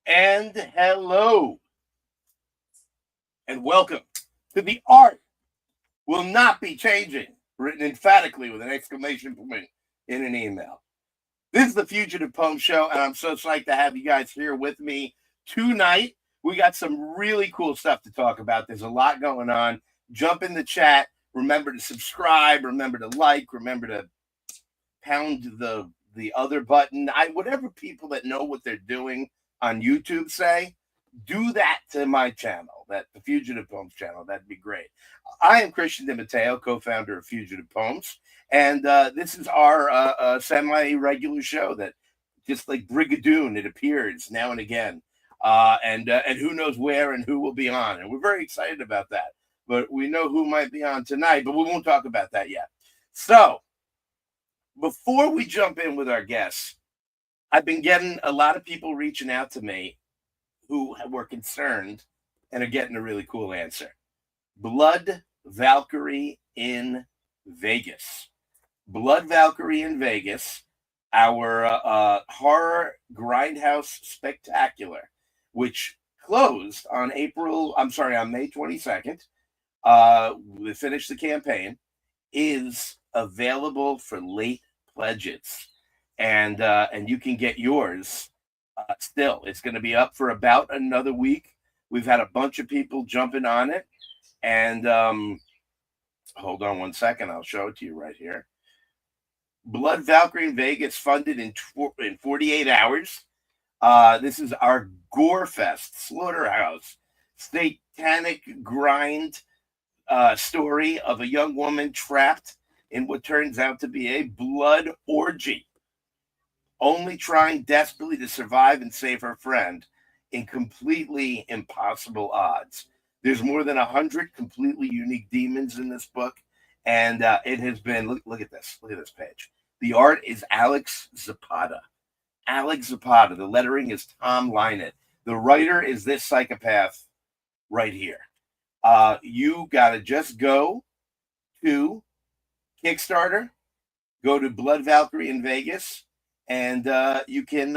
And hello, and welcome to The Art Will Not Be Changing, written emphatically with an exclamation point in an email. This is the Fugitive Poem Show, and I'm so psyched to have you guys here with me tonight. We got some really cool stuff to talk about. There's a lot going on. Jump in the chat. Remember to subscribe. Remember to like. Remember to pound the other button. Whatever people that know what they're doing on YouTube say, do that to my channel, that the Fugitive Poems channel. That'd be great. I am Christian DiMatteo, co-founder of Fugitive Poems, and this is our semi-regular show that, just like Brigadoon, it appears now and again, and who knows where and who will be on, and we're very excited about that. But we know who might be on tonight, but we won't talk about that yet. So before we jump in with our guests, I've been getting a lot of people reaching out to me who were concerned and are getting a really cool answer. Blood Valkyrie in Vegas. Blood Valkyrie in Vegas, our horror grindhouse spectacular, which closed on May 22nd. We finished the campaign, is available for late pledges, and you can get yours still. It's going to be up for about another week. We've had a bunch of people jumping on it, and hold on one second, I'll show it to you right here. Blood Valkyrie in Vegas funded in 48 hours. This is our gore fest, slaughterhouse, satanic grind story of a young woman trapped in what turns out to be a blood orgy, only trying desperately to survive and save her friend in completely impossible odds. There's more than 100 completely unique demons in this book, and it has been, look at this page. The art is Alex Zapata. Alex Zapata. The lettering is Tom Lynett. The writer is this psychopath right here. You got to just go to Kickstarter, go to Blood Valkyrie in Vegas, and you can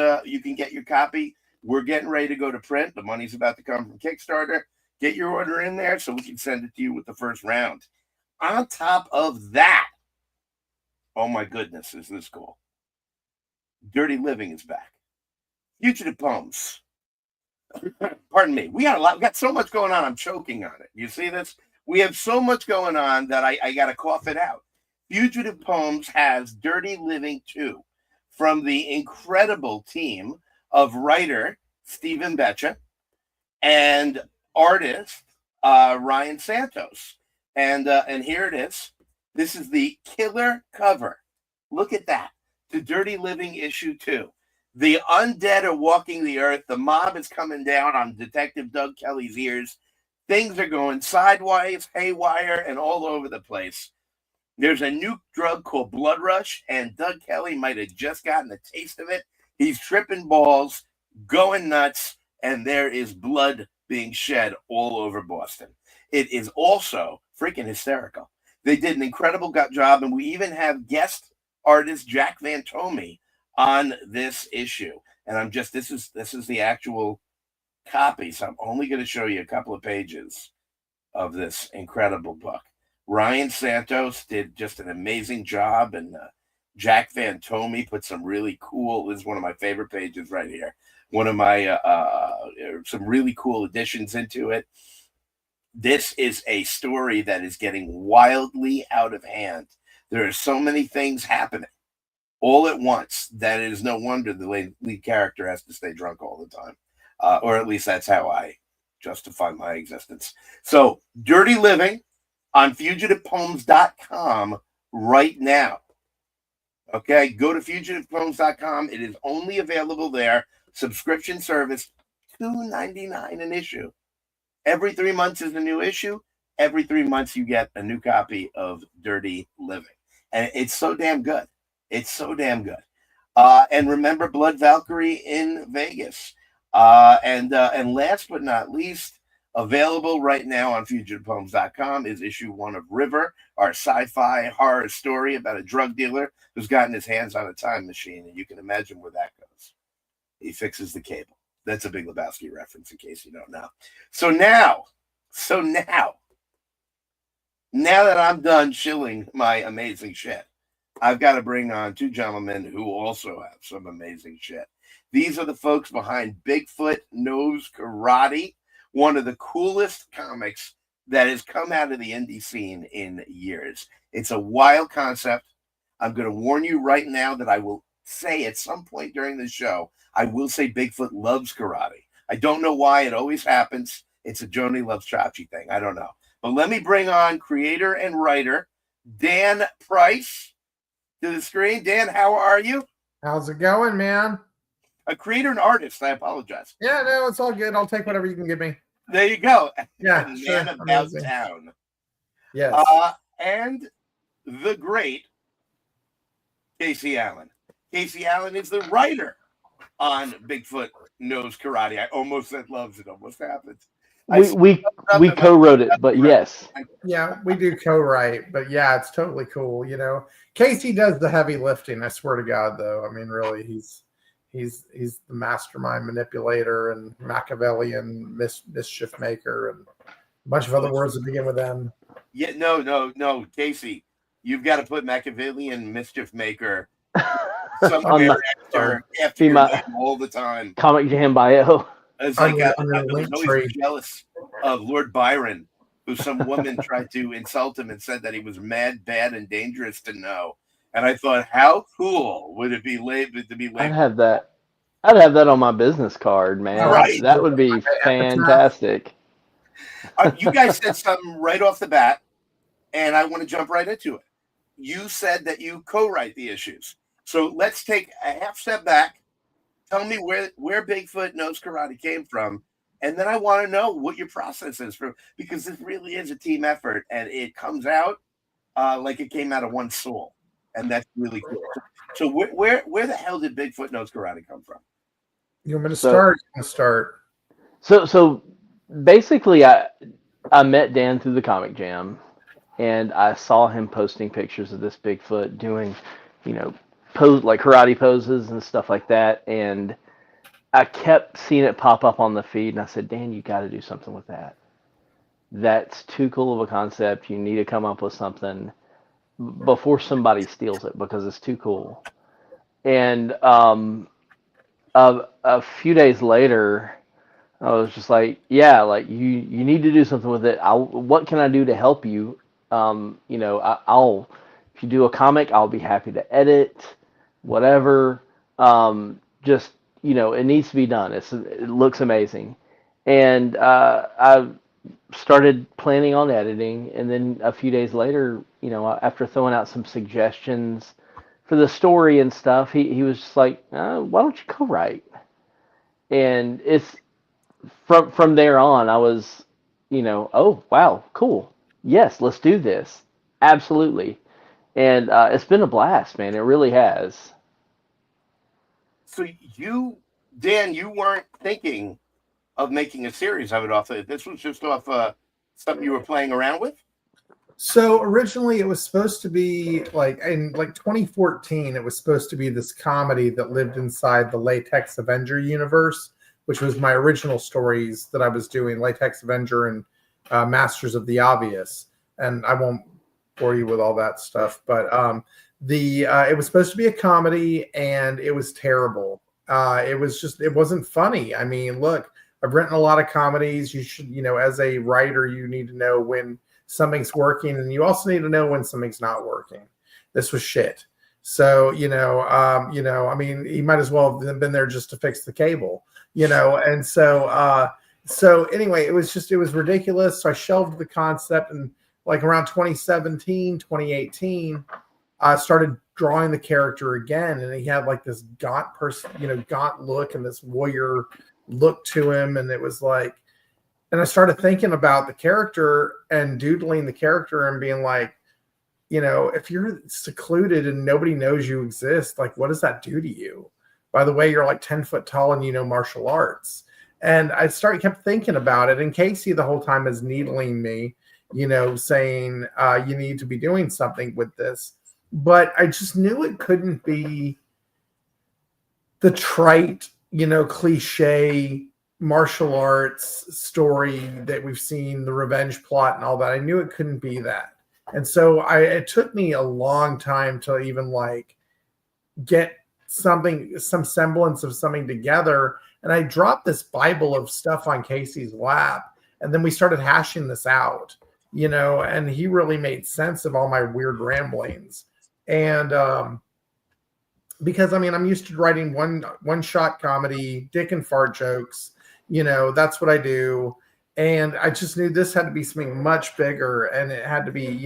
get your copy. We're getting ready to go to print. The money's about to come from Kickstarter. Get your order in there so we can send it to you with the first round. On top of that, oh my goodness, is this cool? Dirty Living is back. Fugitive Poems. Pardon me. We got so much going on. I'm choking on it. You see this? We have so much going on that I got to cough it out. Fugitive Poems has Dirty Living 2 from the incredible team of writer Stephen Betcha and artist Ryan Santos. And here it is. This is the killer cover. Look at that. The Dirty Living issue 2. The undead are walking the earth. The mob is coming down on Detective Doug Kelly's ears. Things are going sideways, haywire, and all over the place. There's a new drug called Blood Rush, and Doug Kelly might have just gotten a taste of it. He's tripping balls, going nuts, and there is blood being shed all over Boston. It is also freaking hysterical. They did an incredible job, and we even have guest artist Jack Van Tomey on this issue. And this is the actual copy, so I'm only going to show you a couple of pages of this incredible book. Ryan Santos did just an amazing job, and Jack Van Tomey put some really cool, this is one of my favorite pages right here, one of my some really cool additions into it. This is a story that is getting wildly out of hand. There are so many things happening all at once that it is no wonder the lead character has to stay drunk all the time. Or at least that's how I justify my existence. So, Dirty Living on fugitivepoems.com right now. Okay, go to fugitivepoems.com. It is only available there. Subscription service, $2.99 an issue. Every 3 months is a new issue. Every 3 months you get a new copy of Dirty Living. And it's so damn good. It's so damn good. And remember Blood Valkyrie in Vegas. And last but not least, available right now on fugitivepoems.com is issue 1 of River, our sci-fi horror story about a drug dealer who's gotten his hands on a time machine. And you can imagine where that goes. He fixes the cable. That's a Big Lebowski reference in case you don't know. So now that I'm done shilling my amazing shit, I've got to bring on two gentlemen who also have some amazing shit. These are the folks behind Bigfoot Knows Karate, one of the coolest comics that has come out of the indie scene in years. It's a wild concept. I'm going to warn you right now that I will say at some point during the show, I will say Bigfoot loves karate. I don't know why. It always happens. It's a Joni Loves Chachi thing. I don't know. But let me bring on creator and writer Dan Price to the screen. Dan, how are you? How's it going, man? A creator and artist. I apologize. Yeah, no, it's all good. I'll take whatever you can give me. There you go. Yeah, Man sure. about town. Yes. And the great Casey Allen. Casey Allen is the writer on Bigfoot Knows Karate. I almost said loves. It almost happened. We co-wrote it, but yes. Yeah, we do co-write, but yeah, it's totally cool. You know, Casey does the heavy lifting. I swear to God, though. I mean, really, he's the mastermind manipulator and Machiavellian mischief maker and a bunch of other words that begin with M. Yeah, no, Casey, you've got to put Machiavellian mischief maker somewhere after your name all the time. Comic Jam bio. It's like I was always jealous of Lord Byron, who some woman tried to insult him and said that he was mad, bad, and dangerous to know. And I thought, how cool would it be to be labeled? I'd have that on my business card, man. Right. That would be fantastic. You guys said something right off the bat, and I want to jump right into it. You said that you co-write the issues. So let's take a half step back. Tell me where Bigfoot Knows Karate came from, and then I want to know what your process is because this really is a team effort, and it comes out like it came out of one soul, and that's really cool. So where the hell did Bigfoot Knows Karate come from? You want me to start? Start. So basically, I met Dan through the Comic Jam, and I saw him posting pictures of this Bigfoot doing, pose like karate poses and stuff like that, and I kept seeing it pop up on the feed, and I said, Dan, you got to do something with that. That's too cool of a concept. You need to come up with something before somebody steals it because it's too cool. And a few days later, I was just like, yeah, like you need to do something with it. What can I do to help you? I'll if you do a comic, I'll be happy to edit, whatever. Just it needs to be done. It looks amazing, and I started planning on editing, and then a few days later, after throwing out some suggestions for the story and stuff, he was just like, why don't you co-write? And it's from there on, I was, oh wow, cool, yes, let's do this, absolutely, and it's been a blast, man. It really has. So Dan, you weren't thinking of making a series of it off of it. This was just off something you were playing around with? So originally it was supposed to be in 2014, it was supposed to be this comedy that lived inside the Latex Avenger universe, which was my original stories that I was doing, Latex Avenger and Masters of the Obvious. And I won't bore you with all that stuff, but it was supposed to be a comedy, and it was terrible. It wasn't funny. I mean, look, I've written a lot of comedies. You should, as a writer, you need to know when something's working, and you also need to know when something's not working. This was shit. So, I mean, he might as well have been there just to fix the cable, and so anyway, it was ridiculous. So I shelved the concept, and around 2017, 2018, I started drawing the character again, and he had this gaunt gaunt look and this warrior look to him. And it was and I started thinking about the character and doodling the character and being like, if you're secluded and nobody knows you exist, what does that do to you? By the way, you're 10 foot tall and martial arts. And I kept thinking about it. And Casey the whole time is needling me, saying, you need to be doing something with this. But I just knew it couldn't be the trite, cliche martial arts story that we've seen, the revenge plot and all that. I knew it couldn't be that. And so it took me a long time to even like get some semblance of something together. And I dropped this Bible of stuff on Casey's lap. And then we started hashing this out, and he really made sense of all my weird ramblings. And because I'm used to writing one shot comedy, dick and fart jokes, that's what I do. And I just knew this had to be something much bigger, and it had to be,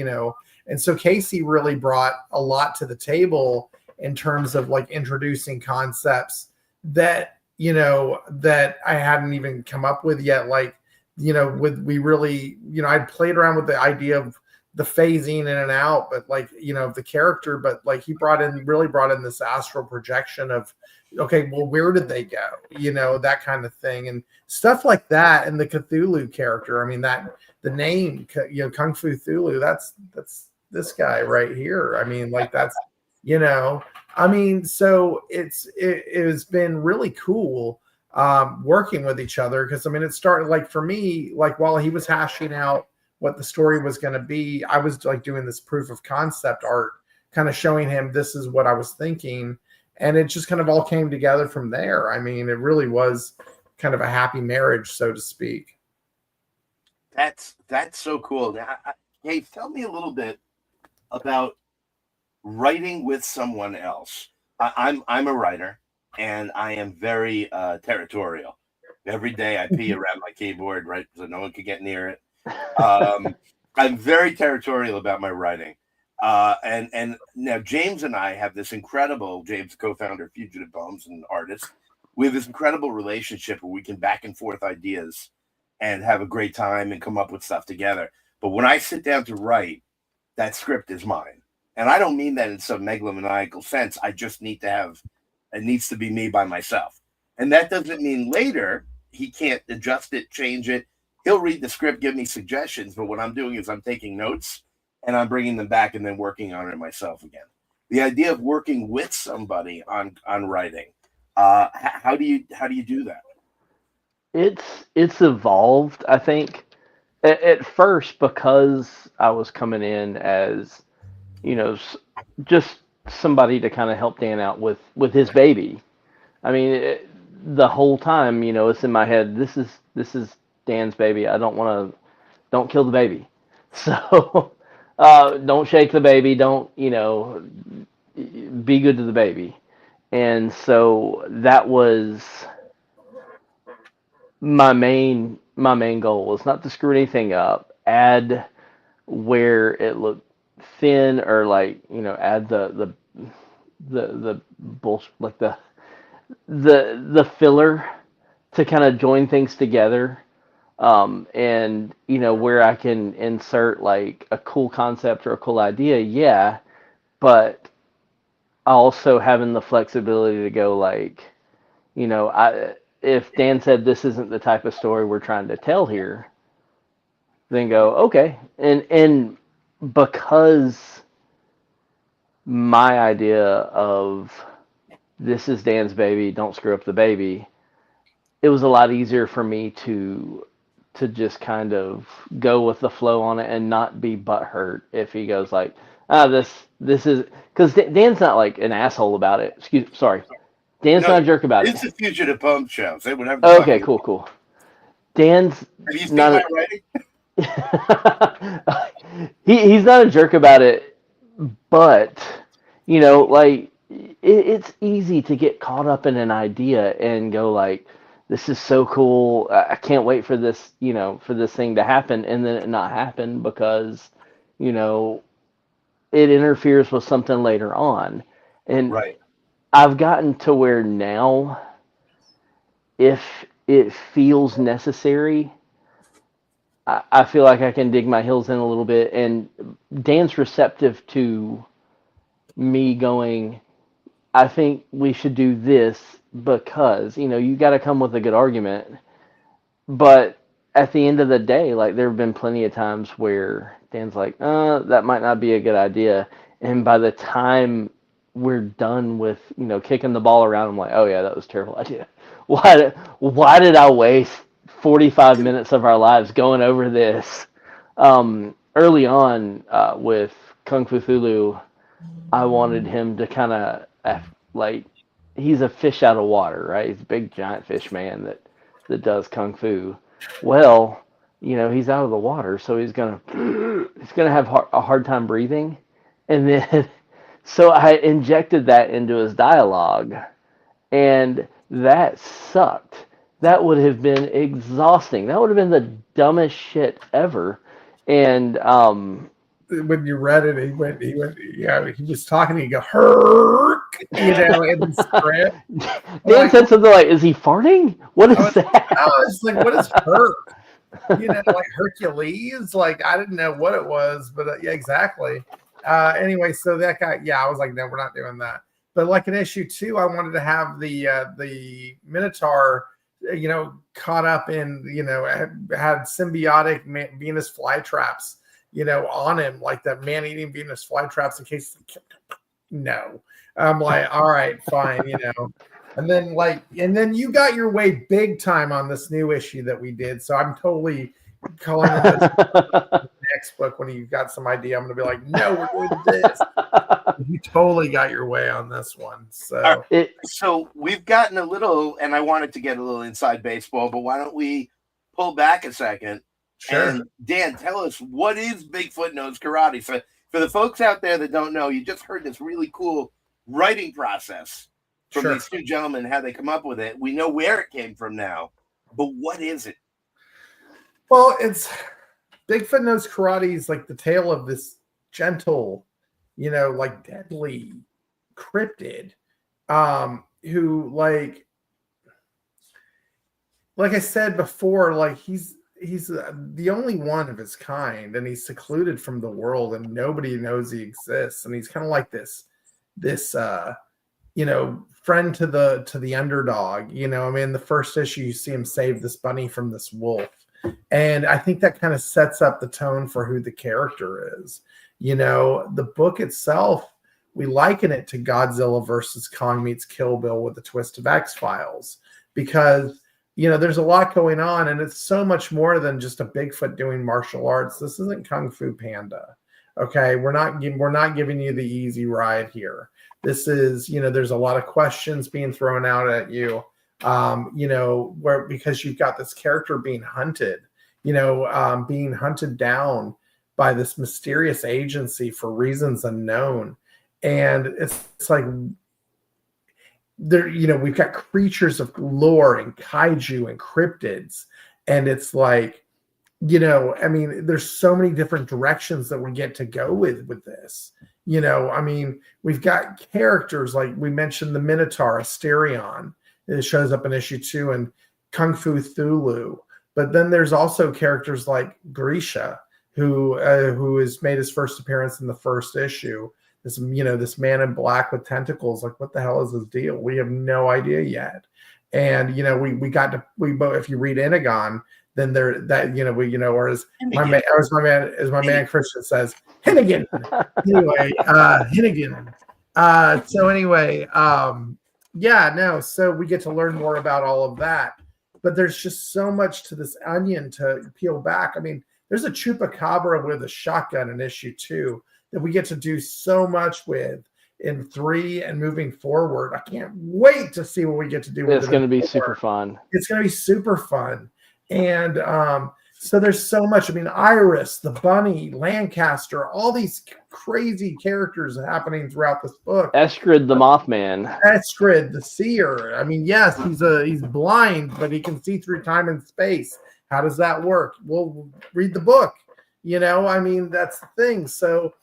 and so Casey really brought a lot to the table in terms of like introducing concepts that, that I hadn't even come up with yet. Like, I'd played around with the idea of the phasing in and out, but like, the character, but like he really brought in this astral projection of, okay, well, where did they go? That kind of thing and stuff like that. And the Cthulhu character, that the name, Kung Fu Thulu, that's this guy right here. That's, so it has been really cool working with each other. Cause it started like for me, like while he was hashing out what the story was going to be, I was like doing this proof of concept art, kind of showing him this is what I was thinking. And it just kind of all came together from there. It really was kind of a happy marriage, so to speak. That's so cool. Now, hey, tell me a little bit about writing with someone else. I'm a writer, and I am very territorial. Every day I pee around my keyboard, right, so no one can get near it. I'm very territorial about my writing. And now James and I have this incredible, James, co-founder of Fugitive Poems and artist, we have this incredible relationship where we can back and forth ideas and have a great time and come up with stuff together. But when I sit down to write, that script is mine. And I don't mean that in some megalomaniacal sense. I just need to have, it needs to be me by myself. And that doesn't mean later he can't adjust it, change it. He'll read the script, give me suggestions. But what I'm doing is I'm taking notes and I'm bringing them back and then working on it myself again. The idea of working with somebody on writing, how do you do that? It's evolved, I think. At first, because I was coming in as, just somebody to kind of help Dan out with his baby. The whole time, it's in my head. This is Dan's baby. I don't kill the baby. So don't shake the baby. Don't, be good to the baby. And so that was my main goal, was not to screw anything up, add where it looked thin, or like, add the bullshit, like the filler to kind of join things together. And where I can insert like a cool concept or a cool idea, yeah, but also having the flexibility to go like, if Dan said this isn't the type of story we're trying to tell here, then go, okay. And because my idea of this is Dan's baby, don't screw up the baby, it was a lot easier for me to just kind of go with the flow on it and not be butthurt if he goes like, this is, because Dan's not like an asshole about it. Sorry. Dan's not a jerk about it. It's a Fugitive Poems show. Say whatever. Okay, cool. Dan's Have you seen my writing? He's not a jerk about it, but like it's easy to get caught up in an idea and go like, this is so cool. I can't wait for this, for this thing to happen, and then it not happen because, it interferes with something later on. And right. I've gotten to where now, if it feels necessary, I feel like I can dig my heels in a little bit. And Dan's receptive to me going, I think we should do this because, you got to come with a good argument. But at the end of the day, like, there have been plenty of times where Dan's like, that might not be a good idea. And by the time we're done with, kicking the ball around. I'm like, oh yeah, that was a terrible idea. Why did I waste 45 minutes of our lives going over this? Early on with Kung Fu Thulu, I wanted him to kind of like, he's a fish out of water, right? He's a big giant fish man that does kung fu. Well, he's out of the water, so he's gonna have a hard time breathing, and then so I injected that into his dialogue, and that sucked. That would have been exhausting. That would have been the dumbest shit ever. And when you read it, he was talking, he go, "Herk," in the script. Dan said something like, "Is he farting? What is that?" I was like, "What is Herc?" Like Hercules. Like, I didn't know what it was, but yeah, exactly. Anyway, so that guy, yeah, I was like, no, we're not doing that. But like in issue 2, I wanted to have the Minotaur, caught up in, had symbiotic Venus flytraps, on him, like that man-eating Venus flytraps in case. No, I'm like, all right, fine, And then you got your way big time on this new issue that we did. So I'm totally calling in this next book when you got some idea. I'm going to be like, no, we're doing this. You totally got your way on this one. So, so we've gotten a little, and I wanted to get a little inside baseball, but why don't we pull back a second? Sure. And Dan, tell us, what is Bigfoot Knows Karate? So for the folks out there that don't know, you just heard this really cool writing process from Sure. these two gentlemen, how they come up with it. We know where it came from now, but what is it? Well, it's Bigfoot Knows Karate is like the tale of this gentle, like deadly cryptid, who like I said before, like he's the only one of his kind, and he's secluded from the world, and nobody knows he exists, and he's kind of like this friend to the underdog. The first issue you see him save this bunny from this wolf, and I think that kind of sets up the tone for who the character is. The book itself, we liken it to Godzilla versus Kong meets Kill Bill with a twist of X-Files, because there's a lot going on, and it's so much more than just a Bigfoot doing martial arts. This isn't Kung Fu Panda. Okay, we're not giving you the easy ride here. This is, there's a lot of questions being thrown out at you, because you've got this character being hunted, being hunted down by this mysterious agency for reasons unknown. And it's like, we've got creatures of lore and kaiju and cryptids. And it's like, there's so many different directions that we get to go with this. We've got characters like we mentioned, the Minotaur, Asterion. It shows up in issue 2, and Kung Fu Thulu. But then there's also characters like Grisha, who has made his first appearance in the first issue. This man in black with tentacles. Like, what the hell is his deal? We have no idea yet. And if you read Inagon, then or as my man Christian says, Hinnigan. Anyway, Hinnigan. So we get to learn more about all of that. But there's just so much to this onion to peel back. There's a chupacabra with a shotgun in issue 2 that we get to do so much with in 3 and moving forward. I can't wait to see what we get to do with it. It's going to be super fun. It's going to be super fun. And so there's so much. Iris, the bunny, Lancaster, all these crazy characters happening throughout this book. Eskrid the Mothman. Eskrid the seer. Yes, he's blind, but he can see through time and space. How does that work? Well, read the book. That's the thing. So,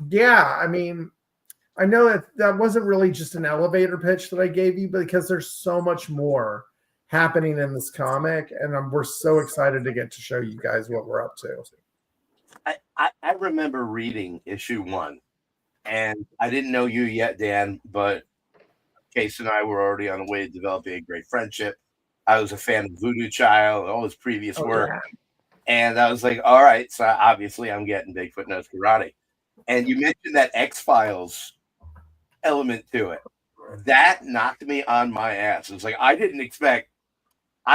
yeah, I know that wasn't really just an elevator pitch that I gave you, because there's so much more happening in this comic, and we're so excited to get to show you guys what we're up to. I remember reading issue 1, and I didn't know you yet, Dan, but Case and I were already on the way to developing a great friendship. I was a fan of Voodoo Child, all his previous work. Yeah. And I was like, all right, so obviously I'm getting Bigfoot Knows Karate. And you mentioned that X-Files element to it. That knocked me on my ass. It's like I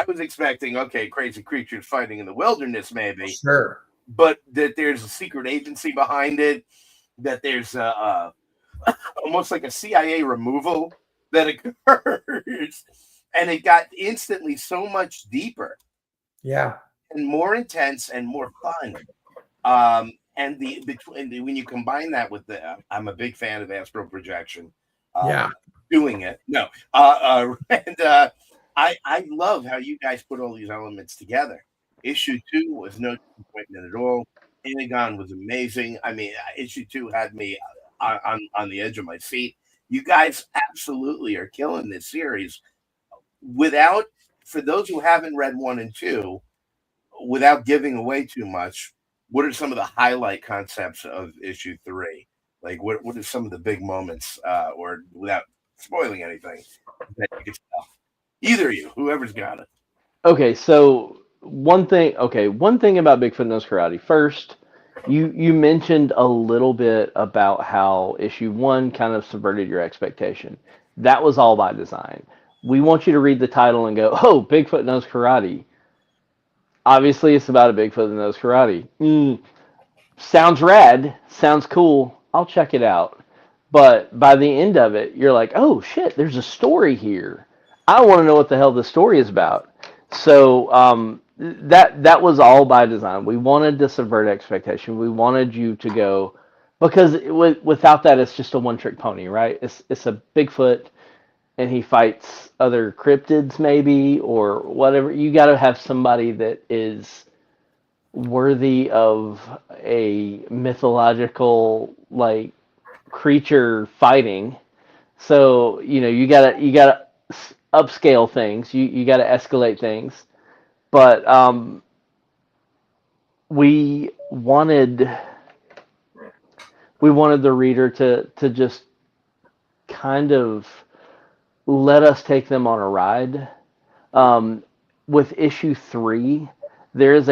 was expecting, okay, crazy creatures fighting in the wilderness, maybe, Sure. but that there's a secret agency behind it, that there's almost like a CIA removal that occurs, and it got instantly so much deeper. Yeah. And more intense and more fun. And when you combine that with I'm a big fan of astral projection. Yeah. Doing it, no, and I love how you guys put all these elements together. Issue 2 was no disappointment at all. Anagon was amazing. I mean, issue 2 had me on the edge of my seat. You guys absolutely are killing this series. For those who haven't read 1 and 2, without giving away too much, what are some of the highlight concepts of issue 3? Like, what are some of the big moments, or without spoiling anything, that you could tell? Either of you, whoever's got it. Okay, so one thing about Bigfoot Knows Karate. First, you mentioned a little bit about how issue 1 kind of subverted your expectation. That was all by design. We want you to read the title and go, "Oh, Bigfoot Knows Karate." Obviously, it's about a Bigfoot that knows karate. Sounds rad. Sounds cool. I'll check it out. But by the end of it, you're like, "Oh shit, there's a story here. I want to know what the hell the story is about." So that was all by design. We wanted to subvert expectation. We wanted you to go, because without that, it's just a one-trick pony, right? It's a Bigfoot, and he fights other cryptids, maybe, or whatever. You got to have somebody that is worthy of a mythological like creature fighting. So you gotta upscale things. You gotta escalate things. But we wanted the reader to just kind of let us take them on a ride. With issue 3, there is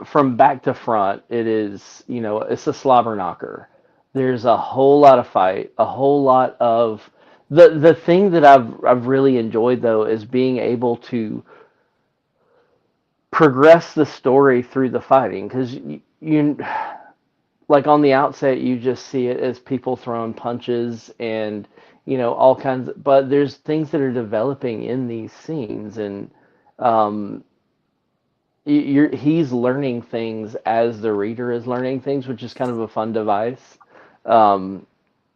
from back to front. It is, it's a slobber knocker. There's a whole lot of fight, a whole lot of the thing that I've really enjoyed though is being able to progress the story through the fighting, because you like on the outset you just see it as people throwing punches and all kinds but there's things that are developing in these scenes, and he's learning things as the reader is learning things, which is kind of a fun device.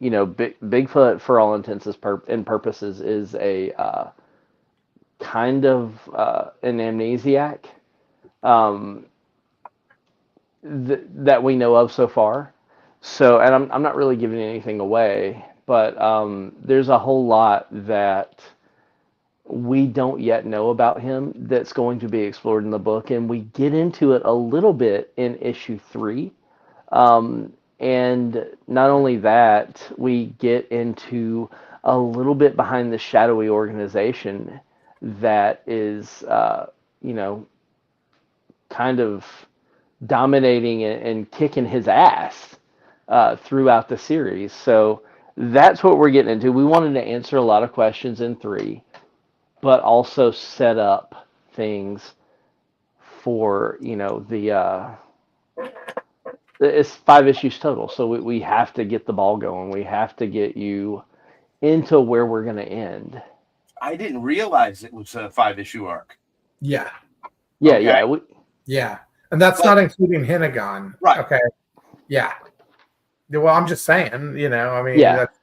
Bigfoot, for all intents and purposes, is a kind of an amnesiac, that we know of so far. So, and I'm not really giving anything away, but there's a whole lot that we don't yet know about him that's going to be explored in the book, and we get into it a little bit in issue 3. And not only that, we get into a little bit behind the shadowy organization that is, kind of dominating and kicking his ass throughout the series. So that's what we're getting into. We wanted to answer a lot of questions in 3, but also set up things for, it's 5 issues total. So we have to get the ball going. We have to get you into where we're going to end. I didn't realize it was a 5-issue arc. Yeah. Yeah, Okay. Yeah. And that's not including Hinagon. Right. Okay. Yeah. Well, I'm just saying, I mean, Yeah. that's,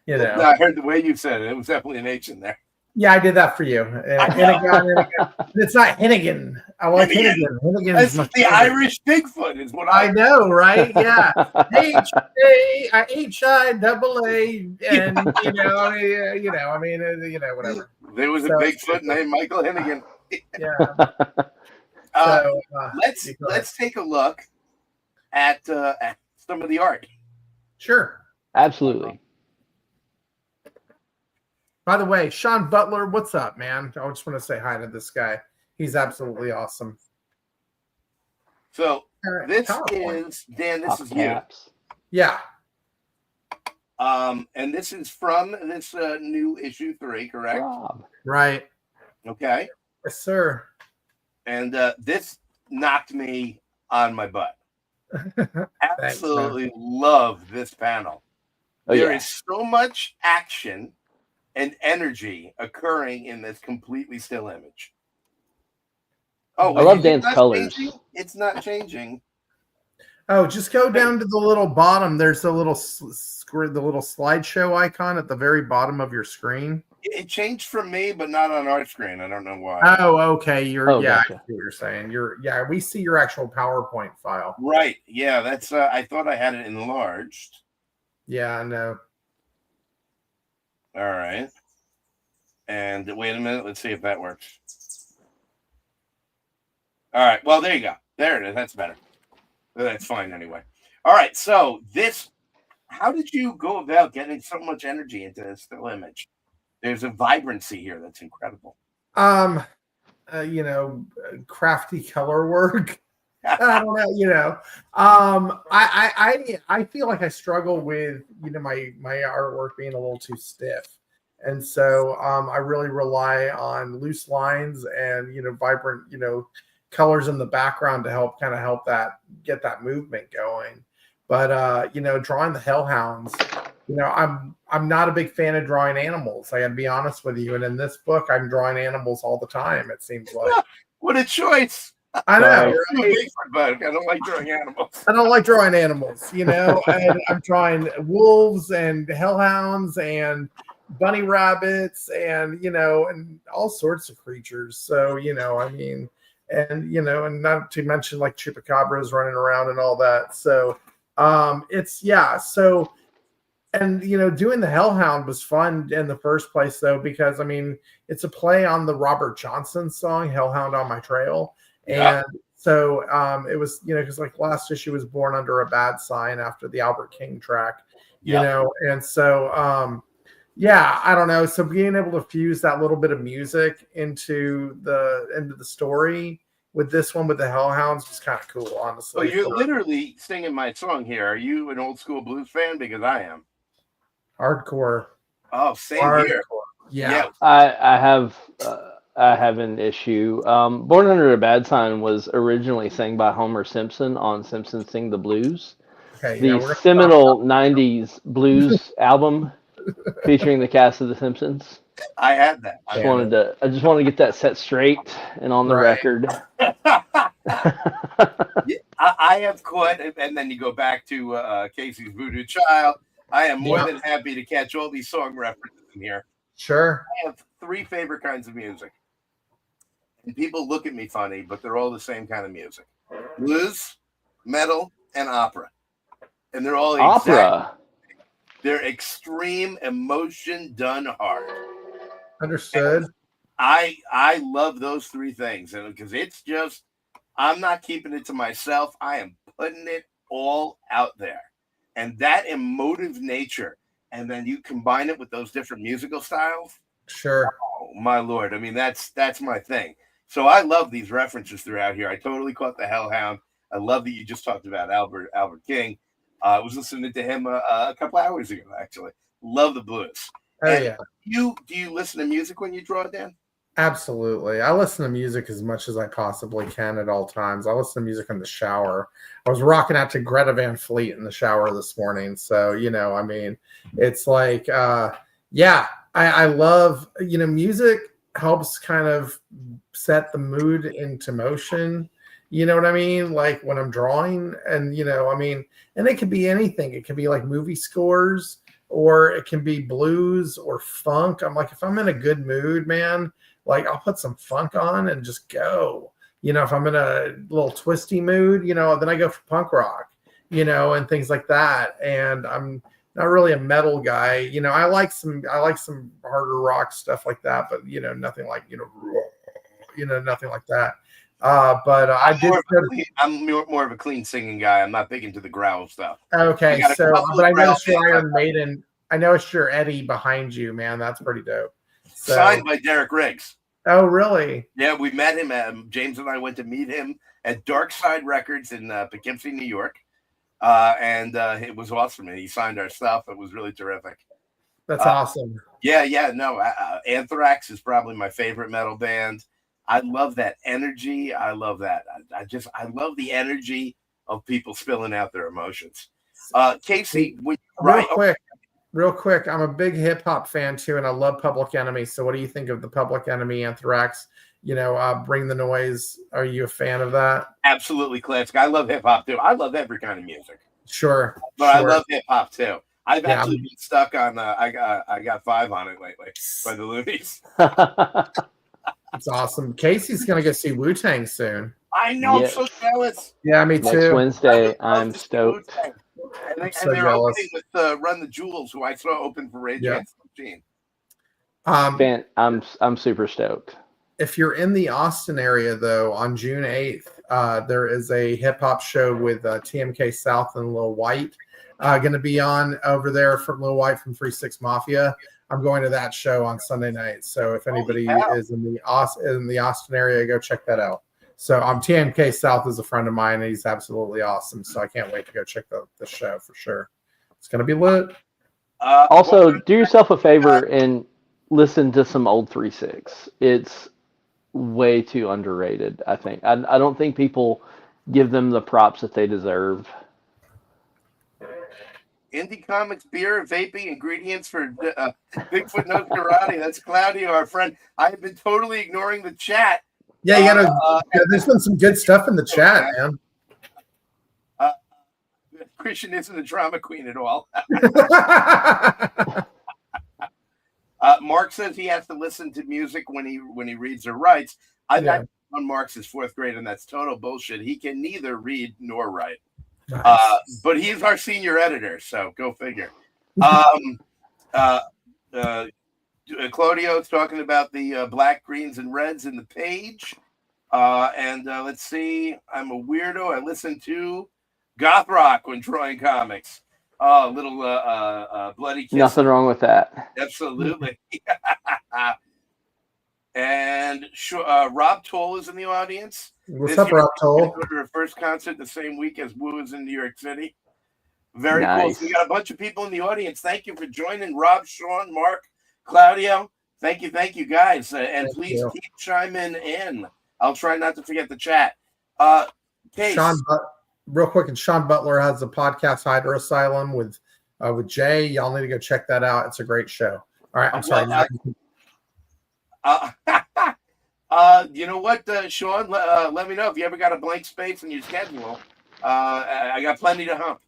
I heard the way you said it. It was definitely an H in there. Yeah, I did that for you. Hinagon. It's not Hinnigan. I like Hinnigan. Hinnigan's That's the Irish Bigfoot is what I know, right? Yeah. H-I-AA, and whatever. There was a Bigfoot named Michael Hinnigan. Yeah. Let's take a look at some of the art. Sure. Absolutely. By the way, Sean Butler, what's up, man? I just want to say hi to this guy. He's absolutely awesome. So this is Dan. This is you. Yeah. And this is from this new issue 3, correct? Rob. Right. Okay. Yes, sir. And this knocked me on my butt. Thanks, man. Absolutely love this panel. Oh, There yeah. is so much action and energy occurring in this completely still image. Oh, I love is it Dan's not colors. changing? It's not changing. Oh, just go down to the little bottom. There's a little the little slideshow icon at the very bottom of your screen. It changed for me, but not on our screen. I don't know why. Oh, okay. Oh, Yeah, gotcha. I see what you're saying. We see your actual PowerPoint file. Right. Yeah, that's I thought I had it enlarged. Yeah, I know. All right. And wait a minute, let's see if that works. All right. Well, there you go. There it is. That's better. That's fine anyway. All right. So how did you go about getting so much energy into this still image? There's a vibrancy here that's incredible. Crafty color work. I don't know, I feel like I struggle with, my artwork being a little too stiff. And so I really rely on loose lines and, vibrant, colors in the background to help that get that movement going. But drawing the hellhounds, I'm not a big fan of drawing animals. I gotta be honest with you. And in this book, I'm drawing animals all the time, it seems like. What a choice. I know. I'm a Bigfoot bug. I don't like drawing animals. I don't like drawing animals, and I'm drawing wolves and hellhounds and bunny rabbits and and all sorts of creatures. So and not to mention like chupacabras running around and all that. So doing the hellhound was fun in the first place though, because it's a play on the Robert Johnson song Hellhound on My Trail. Yeah. And so it was, because like last issue was born under a bad sign after the Albert King track, and so I don't know. So being able to fuse that little bit of music into the story with this one with the Hellhounds was kind of cool, honestly. So you're literally singing my song here. Are you an old school blues fan? Because I am. Hardcore. Oh, same here. Yeah. I have an issue. Born Under a Bad Sign was originally sang by Homer Simpson on Simpsons Sing the Blues, Okay, the seminal '90s blues album featuring the cast of The Simpsons. I had that. I just wanted to get that set straight and on the record. I have caught, and then you go back to Casey's Voodoo Child. I am more than happy to catch all these song references in here. Sure. I have 3 favorite kinds of music. And people look at me funny, but they're all the same kind of music. Blues, metal, and opera. And they're all opera. They're extreme emotion done hard. Understood. And I love those 3 things. And because it's just, I'm not keeping it to myself. I am putting it all out there. And that emotive nature, and then you combine it with those different musical styles. Sure. Oh my Lord. That's my thing. So I love these references throughout here. I totally caught the Hellhound. I love that you just talked about Albert King. I was listening to him a couple hours ago, actually. Love the blues. Oh, yeah. Do you listen to music when you draw, Dan? Absolutely. I listen to music as much as I possibly can at all times. I listen to music in the shower. I was rocking out to Greta Van Fleet in the shower this morning. So, it's like, I love, music helps kind of set the mood into motion. You know what I mean? Like when I'm drawing and, and it could be anything. It could be like movie scores or it can be blues or funk. I'm like, if I'm in a good mood, man, like I'll put some funk on and just go. If I'm in a little twisty mood, then I go for punk rock, and things like that. And I'm not really a metal guy. I like some harder rock stuff like that, but nothing like, nothing like that. But I'm more of a clean singing guy. I'm not big into the growl stuff. Okay, so but I noticed your Iron Maiden. I noticed your Eddie behind you, man. That's pretty dope. So, signed by Derek Riggs. Oh, really? Yeah, we met him. James and I went to meet him at Dark Side Records in Poughkeepsie, New York. and it was awesome. And he signed our stuff. It was really terrific. That's awesome. Yeah, no. Anthrax is probably my favorite metal band. I love that energy. I love that. I love the energy of people spilling out their emotions. Casey, Real quick, I'm a big hip hop fan too, and I love Public Enemy. So, what do you think of the Public Enemy Anthrax? Bring the Noise. Are you a fan of that? Absolutely classic. I love hip hop too. I love every kind of music. Sure, but I love hip hop too. I've actually I'm been stuck on. I got 5 on it lately by the Loonies. It's awesome. Casey's gonna go see Wu-Tang soon. I know. Yes. I'm so jealous. Yeah, me too. Next Wednesday, I'm stoked. And they're opening with Run the Jewels, who I saw open for Rage Against the Machine. I'm super stoked. If you're in the Austin area, though, on June 8th, there is a hip hop show with TMK South and Lil White going to be on over there from Lil White from 3-6 Mafia. I'm going to that show on Sunday night. So if anybody is in the Austin area, go check that out. So TMK South is a friend of mine, and he's absolutely awesome. So I can't wait to go check the show for sure. It's going to be lit. Also, do yourself a favor and listen to some old 3-6. It's way too underrated, I think. I don't think people give them the props that they deserve. Indie Comics, beer, vaping, ingredients for Bigfoot Knows Karate. That's Claudio, our friend. I've been totally ignoring the chat. Yeah, you gotta. There's been some good stuff in the chat, man. Christian isn't a drama queen at all. Mark says he has to listen to music when he reads or writes. I've had on Mark's his 4th grade, and that's total bullshit. He can neither read nor write. Nice. But he's our senior editor, so go figure. Claudio's talking about the black, greens, and reds in the page. And let's see. I'm a weirdo. I listen to goth rock when drawing comics. Oh, little bloody kiss. Nothing wrong with that. Absolutely. And Rob Toll is in the audience. What's up, Rob Toll? Go to her first concert the same week as Woo is in New York City. Very cool. So we got a bunch of people in the audience. Thank you for joining. Rob, Sean, Mark, Claudio. Thank you, guys. And please keep chiming in. I'll try not to forget the chat. Case. Real quick, and Sean Butler has a podcast, Hydra Asylum, with Jay. Y'all need to go check that out. It's a great show. All right, I'm sorry. You know what, Sean? Let me know if you ever got a blank space in your schedule. I got plenty to hump.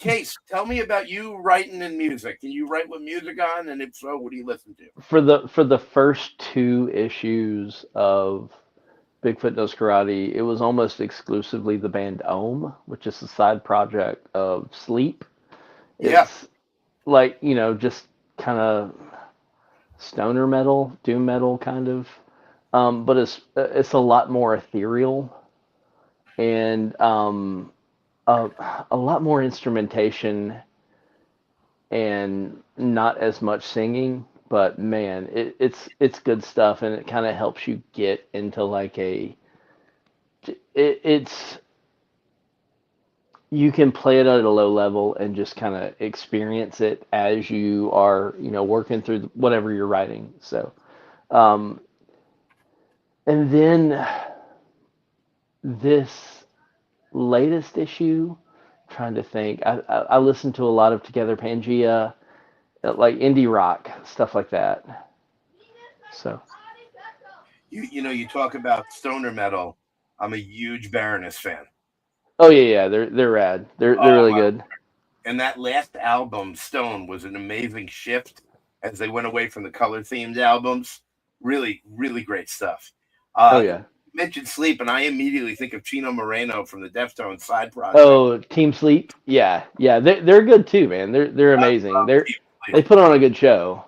Case, tell me about you writing in music. Can you write with music on? And if so, what do you listen to? For the first 2 issues of Bigfoot Knows Karate, it was almost exclusively the band Ohm, which is a side project of Sleep. It's like, just kind of stoner metal, doom metal kind of. But it's a lot more ethereal and a lot more instrumentation and not as much singing. But man, it's good stuff, and it kind of helps you get into like you can play it at a low level and just kind of experience it as you are, working through whatever you're writing. So, and then this latest issue, I'm trying to think, I listened to a lot of Together Pangea, like indie rock, stuff like that. So, you talk about stoner metal. I'm a huge Baroness fan. Oh yeah, they're rad. They're really good. And that last album, Stone, was an amazing shift as they went away from the color themed albums. Really, really great stuff. You mentioned Sleep, and I immediately think of Chino Moreno from the Deftones side project. Oh, Team Sleep, yeah, they're good too, man. They're amazing. They put on a good show.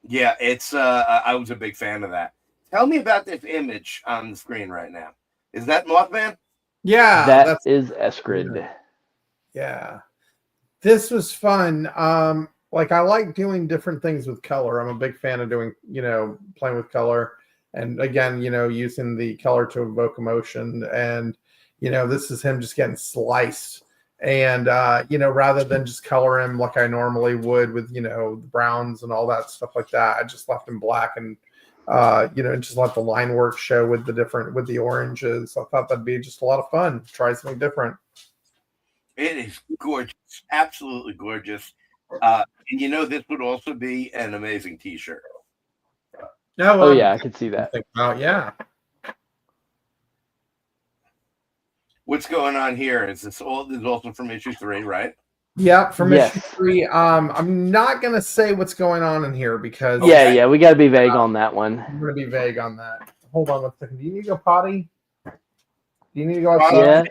Yeah, it's I was a big fan of that. Tell me about this image on the screen right now. Is that Mothman? Yeah, that is Eskrid. Yeah, this was fun. Like I like doing different things with color. I'm a big fan of doing, playing with color, and again, using the color to evoke emotion. And this is him just getting sliced. And, rather than just color him like I normally would with, the browns and all that stuff like that, I just left him black and, just let the line work show with the oranges. I thought that'd be just a lot of fun. Try something different. It is gorgeous. Absolutely gorgeous. And this would also be an amazing t-shirt. No, Oh yeah, I could see that. Yeah. What's going on here? This is also from issue 3, right? Yeah, from Yes. issue 3. I'm not gonna say what's going on in here because Yeah, we got to be vague on that one. I'm gonna be vague on that. Hold on 1 second. Do you need to go potty? Do you need to go outside? Yeah.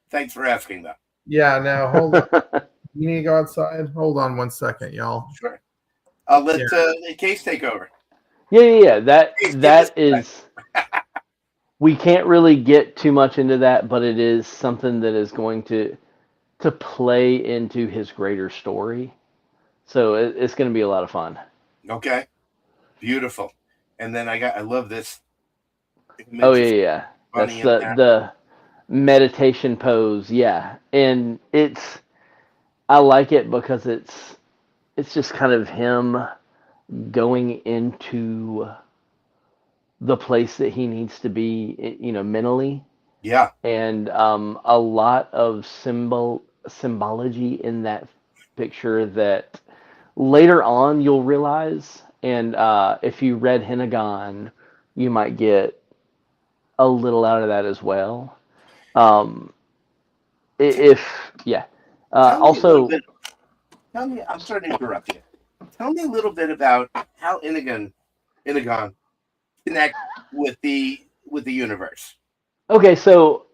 Thanks for asking, though. Yeah, no, hold on. You need to go outside. Hold on 1 second, y'all. Sure. I'll let the case take over. Yeah. That is. We can't really get too much into that, but it is something that is going to play into his greater story. So it's going to be a lot of fun. Okay. Beautiful. And then I love this. Oh yeah. That's the meditation pose. Yeah. And I like it because it's just kind of him going into the place that he needs to be, mentally. Yeah. And a lot of symbology in that picture that later on you'll realize. And if you read Hinagon, you might get a little out of that as well. Also, tell me, I'm sorry to interrupt you. Tell me a little bit about how Hinagon connect with the universe. Okay, so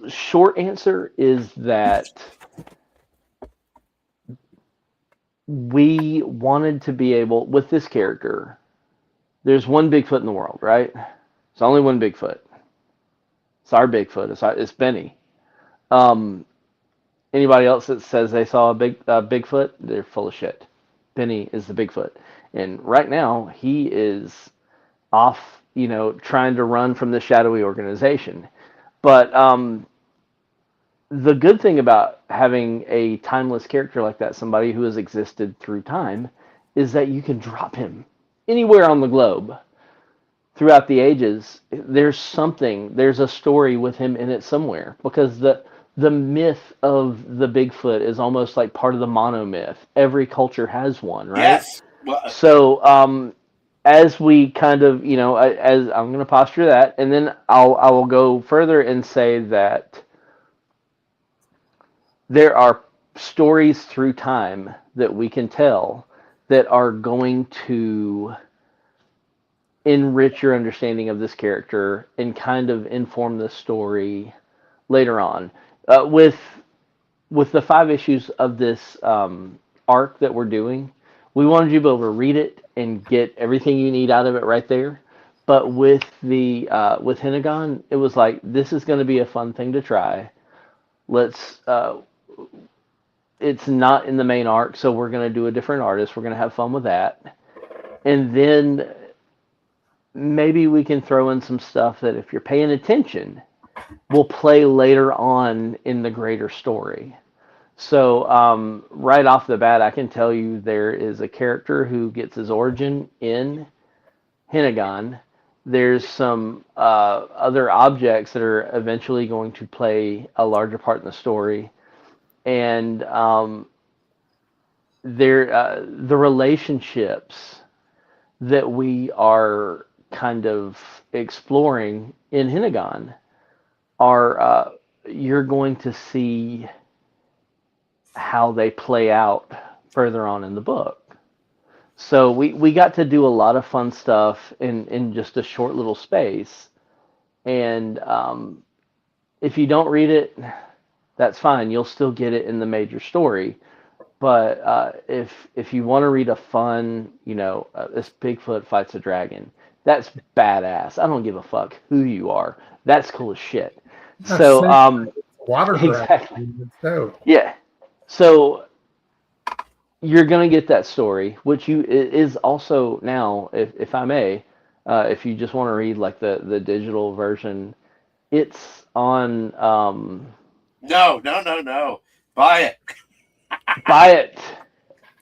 short answer is that we wanted to be able, with this character, there's one Bigfoot in the world, right? It's only one Bigfoot. It's our Bigfoot. It's Benny. Anybody else that says they saw a Bigfoot, they're full of shit. Benny is the Bigfoot. And right now, he is off, trying to run from the shadowy organization. But the good thing about having a timeless character like that, somebody who has existed through time, is that you can drop him anywhere on the globe throughout the ages. There's a story with him in it somewhere, because the myth of the Bigfoot is almost like part of the monomyth. Every culture has one, right? Yes. Well, so as we kind of, as I'm going to posture that, and then I will go further and say that there are stories through time that we can tell that are going to enrich your understanding of this character and kind of inform the story later on. With the 5 issues of this arc that we're doing, we wanted you to be able to read it and get everything you need out of it right there. But with with Hinagon, it was like, this is going to be a fun thing to try. It's not in the main arc, so we're going to do a different artist. We're going to have fun with that. And then maybe we can throw in some stuff that, if you're paying attention, will play later on in the greater story. So right off the bat, I can tell you there is a character who gets his origin in Hinagon. There's some other objects that are eventually going to play a larger part in the story. And the relationships that we are kind of exploring in Hinagon are, you're going to see how they play out further on in the book. So we got to do a lot of fun stuff in just a short little space. And if you don't read it, that's fine. You'll still get it in the major story. But if you want to read a fun, this Bigfoot fights a dragon, that's badass. I don't give a fuck who you are. That's cool as shit. So water exactly. So. Yeah. So you're gonna get that story, which is also now, if I may, if you just want to read like the digital version, It's on. No. Buy it. Buy it.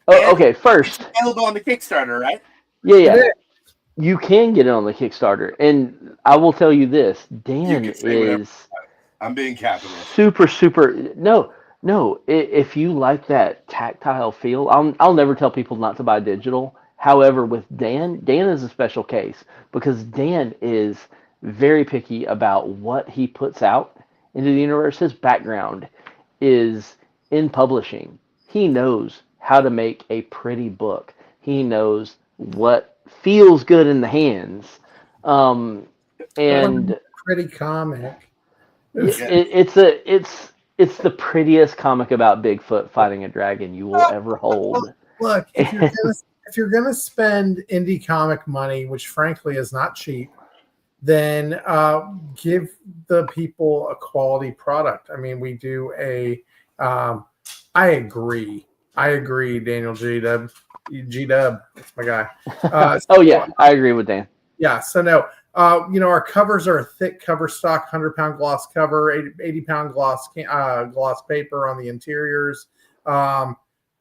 Oh, And okay. it's First, available on the Kickstarter, right? It yeah, is. you can get it on the Kickstarter, and I will tell you this: You Dan can say whatever. is I'm being capitalist. super. No. If you like that tactile feel, I'll never tell people not to buy digital. However, with Dan is a special case because Dan is very picky about what he puts out into the universe. His background is in publishing. He knows how to make a pretty book. He knows what feels good in the hands. Um, and Pretty comic. yeah, it's the prettiest comic about Bigfoot fighting a dragon you will ever hold. Look, And if you're gonna spend indie comic money, which frankly is not cheap, then give the people a quality product. I mean, we do a. I agree. Daniel G Dub. G Dub, that's my guy. oh yeah, I agree with Dan. Yeah. So no, our covers are a thick cover stock, 100-pound gloss cover, 80-pound gloss paper on the interiors.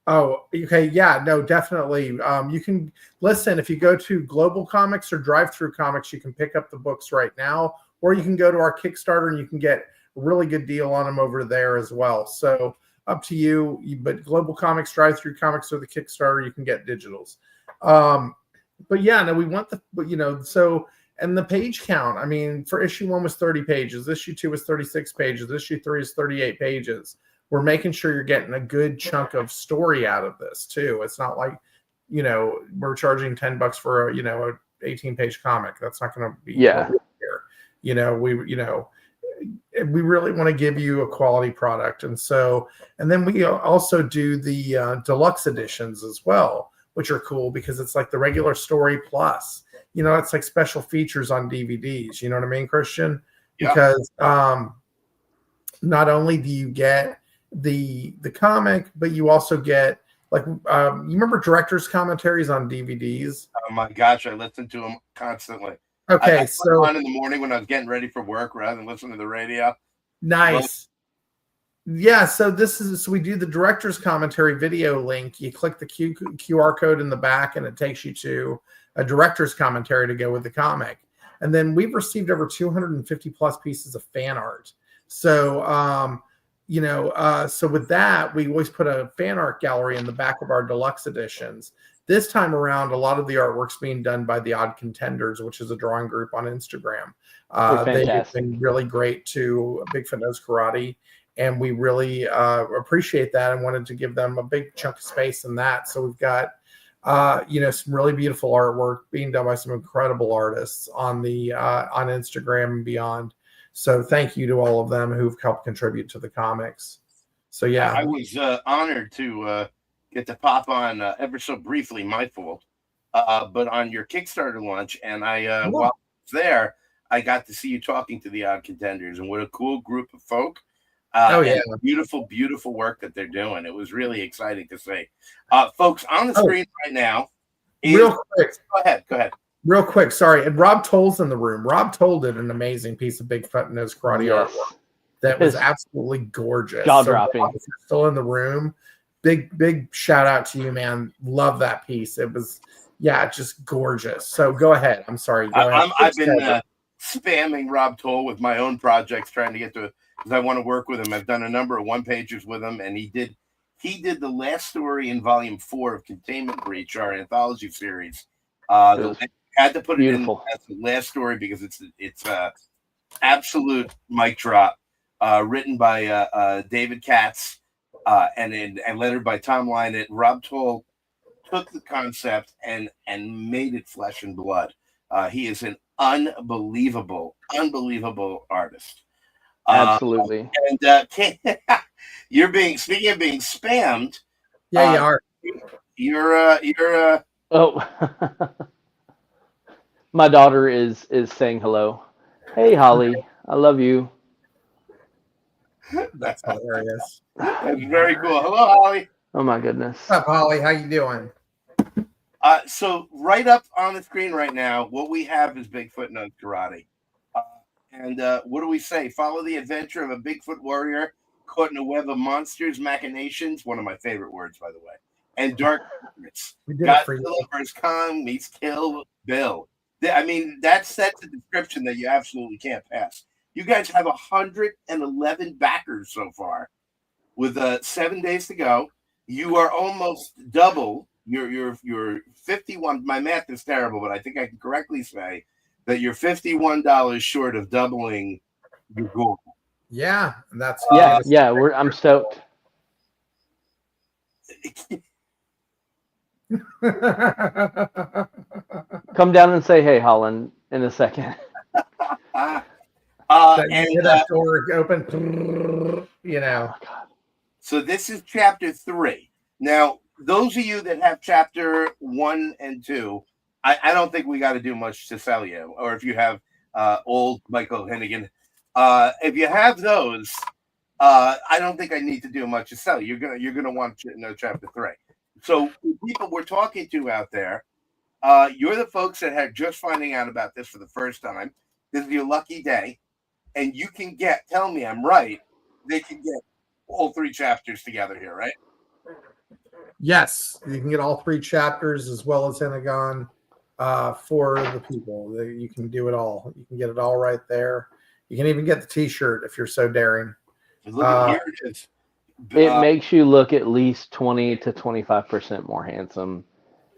Oh, okay. Yeah, no, definitely. You can listen if you go to Global Comics or Drive Through Comics, you can pick up the books right now, or you can go to our Kickstarter and you can get a really good deal on them over there as well. So up to you. But Global Comics, Drive Through Comics, or the Kickstarter, you can get digitals. But yeah, no, we want so and the page count. I mean, for issue 1 was 30 pages. Issue 2 was 36 pages. Issue 3 is 38 pages. We're making sure you're getting a good chunk of story out of this too. It's not like, we're charging $10 for a 18-page comic. That's not going to be Yeah, here. We really want to give you a quality product. And then we also do the deluxe editions as well, which are cool because it's like the regular story plus, it's like special features on DVDs. You know what I mean, Christian? Yeah. Because not only do you get the comic, but you also get you remember director's commentaries on DVDs? Oh my gosh, I listen to them constantly. Okay, I put so on in the morning when I was getting ready for work rather than listening to the radio. nice. Yeah, so we do the director's commentary video link. You click the QR code in the back, and it takes you to a director's commentary to go with the comic. And then we've received over 250 plus pieces of fan art. So, so with that, we always put a fan art gallery in the back of our deluxe editions. This time around, a lot of the artwork's being done by the Odd Contenders, which is a drawing group on Instagram. They've been really great to Bigfoot Knows Karate, and we really appreciate that and wanted to give them a big chunk of space in that. So we've got, some really beautiful artwork being done by some incredible artists on Instagram and beyond. So thank you to all of them who've helped contribute to the comics. So yeah, I was honored to get to pop on ever so briefly, my fault, but on your Kickstarter launch, and while I was there, I got to see you talking to the Odd Contenders, and what a cool group of folk. Beautiful work that they're doing. It was really exciting to see. Folks, on the screen right now. Real quick. Go ahead. Real quick, sorry. And Rob Toll's in the room. Rob Toll did an amazing piece of Bigfoot Knows Karate artwork that was absolutely gorgeous. Jaw-dropping. So if you're still in the room, big shout out to you, man. Love that piece. It was, just gorgeous. So go ahead. I'm sorry. Go ahead. I've been spamming Rob Toll with my own projects, trying to get to, because I want to work with him. I've done a number of one-pagers with him, and he did the last story in volume 4 of Containment Breach, our anthology series. Had to put it in as the last story because it's absolute mic drop, written by David Katz and lettered by Tom Lynett. Rob Toll took the concept and made it flesh and blood. He is an unbelievable artist. Absolutely. And speaking of being spammed. Yeah, you are. You're Oh, my daughter is saying hello. Hey, Holly, I love you. That's hilarious. That's very cool. Hello, Holly. Oh my goodness. What's up, Holly? How you doing? So right up on the screen right now, what we have is Bigfoot Knows Karate. And what do we say? Follow the adventure of a Bigfoot warrior caught in a web of monsters, machinations. One of my favorite words, by the way. And dark secrets. We did it for you. Godzilla vs. Kong meets Kill Bill. I mean, that sets a description that you absolutely can't pass. You guys have 111 backers so far, with 7 days to go. You are almost double. You're 51. My math is terrible, but I think I can correctly say that you're $51 short of doubling your goal. Yeah, that's yeah. I'm stoked. Come down and say hey, Holland, in a second. That door open, you know. So this is chapter 3. Now, those of you that have chapter 1 and 2, I don't think we got to do much to sell you. Or if you have old Michael Hennigan, if you have those, I don't think I need to do much to sell you. You're gonna want to know chapter 3. So people we're talking to out there, you're the folks that are just finding out about this for the first time. This is your lucky day, and you can get. Tell me I'm right. They can get all 3 chapters together here, right? Yes, you can get all 3 chapters as well as Hennigan for the people. You can do it all. You can get it all right there. You can even get the T-shirt if you're so daring. Look at here it is. It makes you look at least 20 to 25% more handsome.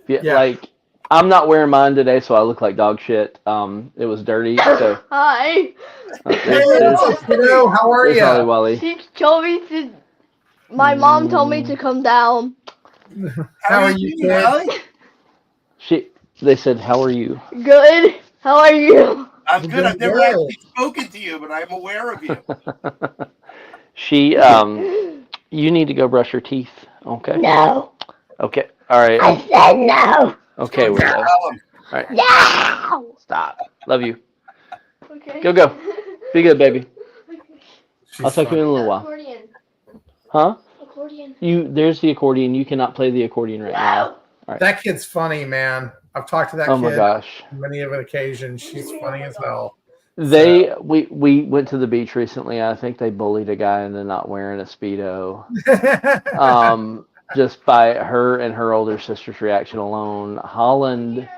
Yeah. Like, I'm not wearing mine today, so I look like dog shit. It was dirty. So Hi. Hello, how are Holly you? Wally. She told me to. My mom told me to come down. How are you, kid? They said, "How are you?" Good. How are you? I'm good. I've never Good. actually spoken to you, but I'm aware of you. You need to go brush your teeth. Okay. No. Okay. All right. I said no. Okay, we go. All right. No. Stop. Love you. Okay. Go. Be good, baby. She's I'll talk to you in a little while. Accordion. Huh? Accordion. There's the accordion. You cannot play the accordion right now. That kid's funny, man. I've talked to that Oh kid my gosh. on many of occasions. She's funny as hell. We went to the beach recently. I think they bullied a guy into not wearing a Speedo. Just by her and her older sister's reaction alone. Holland